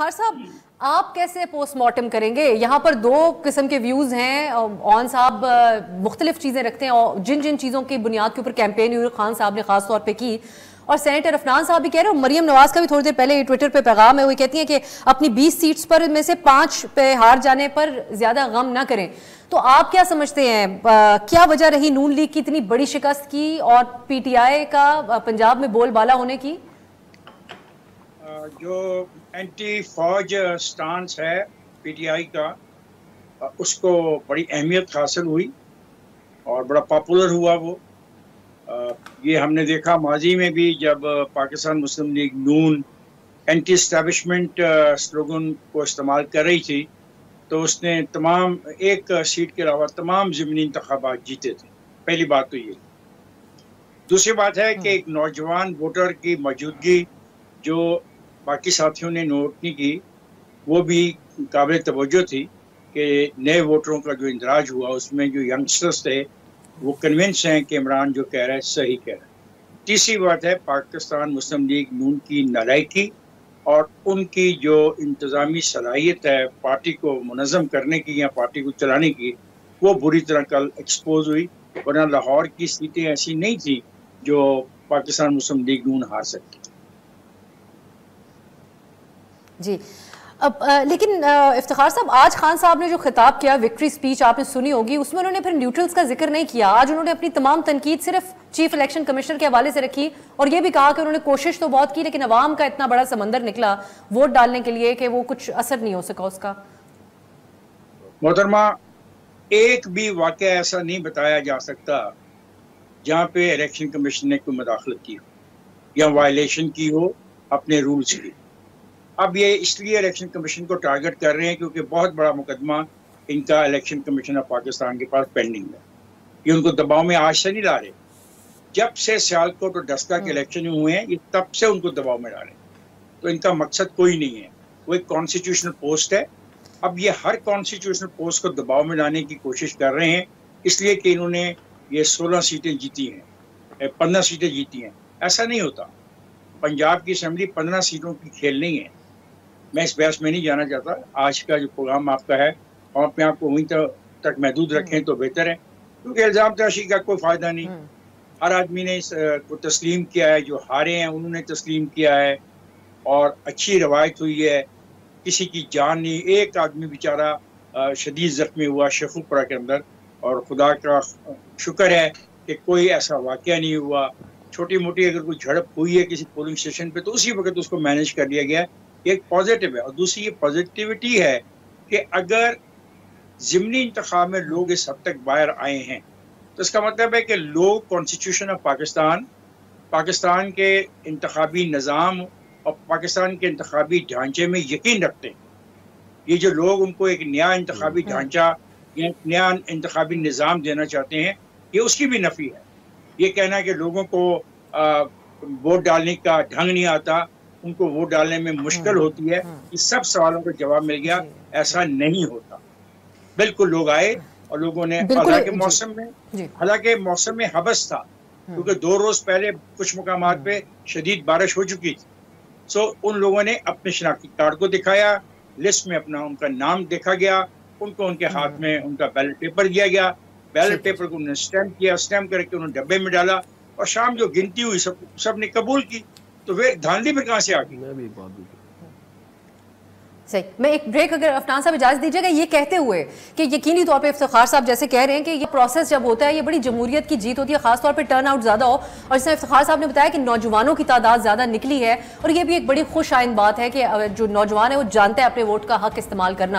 इफ्तिखार साहब, आप कैसे पोस्टमार्टम करेंगे? यहाँ पर दो किस्म के व्यूज़ हैं। ऑन साहब मुख्तलिफ चीज़ें रखते हैं और जिन जिन चीज़ों की बुनियाद के ऊपर कैंपेन इमरान खान साहब ने खास तौर पे की, और सेनेटर अफनान साहब भी कह रहे हैं, मरियम नवाज का भी थोड़ी देर पहले ट्विटर पे पैगाम है, वो कहती हैं कि अपनी 20 सीट्स पर में से 5 पे हार जाने पर ज़्यादा गम ना करें। तो आप क्या समझते हैं, क्या वजह रही नून लीग की इतनी बड़ी शिकस्त की और PTI का पंजाब में बोलबाला होने की? जो एंटी फौज स्टांस है PTI का, उसको बड़ी अहमियत हासिल हुई और बड़ा पॉपुलर हुआ वो। ये हमने देखा माजी में भी, जब पाकिस्तान मुस्लिम लीग नून एंटी एस्टैब्लिशमेंट स्लोगन को इस्तेमाल कर रही थी, तो उसने तमाम एक सीट के अलावा तमाम ज़िमनी इंतखाबात जीते थे। पहली बात तो ये। दूसरी बात है कि एक नौजवान वोटर की मौजूदगी जो बाकी साथियों ने नोट नहीं की, वो भी काबिल तवज्जो थी कि नए वोटरों का जो इंदराज हुआ उसमें जो यंगस्टर्स थे वो कन्विंस हैं कि इमरान जो कह रहा है सही कह रहा है। तीसरी बात है पाकिस्तान मुस्लिम लीग नून की नालायकी और उनकी जो इंतज़ामी सलाहियत है पार्टी को मुनज़्ज़म करने की या पार्टी को चलाने की, वो बुरी तरह कल एक्सपोज हुई। वरना लाहौर की सीटें ऐसी नहीं थी जो पाकिस्तान मुस्लिम लीग नून हार सकती। जी, अब लेकिन इफ्तिखार साहब, आज खान साहब ने जो खिताब किया, विक्ट्री स्पीच आपने सुनी होगी, उसमें उन्होंने फिर न्यूट्रल्स का जिक्र नहीं किया। आज उन्होंने अपनी तमाम तनकीद सिर्फ चीफ इलेक्शन कमिश्नर के हवाले से रखी और ये भी कहा कि उन्होंने कोशिश तो बहुत की लेकिन अवाम का इतना बड़ा समंदर निकला वोट डालने के लिए कि वो कुछ असर नहीं हो सका उसका। मोहतरमा, एक भी वाकया ऐसा नहीं बताया जा सकता जहाँ पे इलेक्शन कमीशन ने कोई मुदाखलत की हो या वायलेशन की हो अपने रूल्स की। अब ये इसलिए इलेक्शन कमीशन को टारगेट कर रहे हैं क्योंकि बहुत बड़ा मुकदमा इनका इलेक्शन कमीशन ऑफ पाकिस्तान के पास पेंडिंग है। ये उनको दबाव में आज से नहीं ला रहे, जब से सियालकोट और डस्का के इलेक्शन हुए हैं ये तब से उनको दबाव में ला रहे हैं। तो इनका मकसद कोई नहीं है, वो एक कॉन्स्टिट्यूशनल पोस्ट है। अब ये हर कॉन्स्टिट्यूशनल पोस्ट को दबाव में लाने की कोशिश कर रहे हैं, इसलिए कि इन्होंने ये 16 सीटें जीती हैं, 15 सीटें जीती हैं। ऐसा नहीं होता। पंजाब की असम्बली 15 सीटों की खेल नहीं है। मैं इस बहस में नहीं जाना चाहता। आज का जो प्रोग्राम आपका है और अपने आप को वहीं तक महदूद रखें तो बेहतर है, क्योंकि इल्ज़ाम तराशी का कोई फ़ायदा नहीं। हर आदमी ने इसको तस्लीम किया है, जो हारे हैं उन्होंने तस्लीम किया है और अच्छी रवायत हुई है। किसी की जान नहीं, एक आदमी बेचारा शदीद ज़ख्मी हुआ शेखुपुरा के अंदर, और खुदा का शुक्र है कि कोई ऐसा वाक़या नहीं हुआ। छोटी मोटी अगर कोई झड़प हुई है किसी पोलिंग स्टेशन पे तो उसी वक्त उसको मैनेज कर लिया गया। एक पॉजिटिव है। और दूसरी ये पॉजिटिविटी है कि अगर ज़िमनी इंतखाब में लोग इस हद तक बाहर आए हैं तो इसका मतलब है कि लोग कॉन्स्टिट्यूशन ऑफ पाकिस्तान, पाकिस्तान के इंतखाबी निज़ाम और पाकिस्तान के इंतखाबी ढांचे में यकीन रखते हैं। ये जो लोग उनको एक नया इंतखाबी ढांचा या नया इंतखाबी निज़ाम देना चाहते हैं, ये उसकी भी नफ़ी है। ये कहना कि लोगों को वोट डालने का ढंग नहीं आता, उनको वोट डालने में मुश्किल होती है, इस सब सवालों का जवाब मिल गया। ऐसा नहीं होता। बिल्कुल लोग आए और लोगों ने, हालांकि मौसम में हबस था क्योंकि 2 रोज पहले कुछ मुकामात पे शदीद बारिश हो चुकी थी। सो उन लोगों ने अपने शनाख्ती कार्ड को दिखाया, लिस्ट में अपना उनका नाम देखा गया, उनको उनके हाथ में उनका बैलेट पेपर दिया गया, बैलेट पेपर को उन्होंने स्टैम्प किया, स्टैम्प करके उन्होंने डब्बे में डाला और शाम जो गिनती हुई सब ने कबूल की। तो वे धांधली में कहां से आ गई? सही, मैं एक ब्रेक, अगर अफनान साहब इजाजत दीजिएगा, ये कहते हुए कि यकीनी तौर पे इफ्तिखार साहब जैसे कह रहे हैं कि ये प्रोसेस जब होता है ये बड़ी जमहूरियत की जीत होती है, खासतौर पे टर्न आउट ज़्यादा हो, और जिसमें इफ्तिखार साहब ने बताया कि नौजवानों की तादाद ज़्यादा निकली है, और ये भी एक बड़ी खुश आइंद बात है कि जो नौजवान है वो जानते हैं अपने वोट का हक इस्तेमाल करना।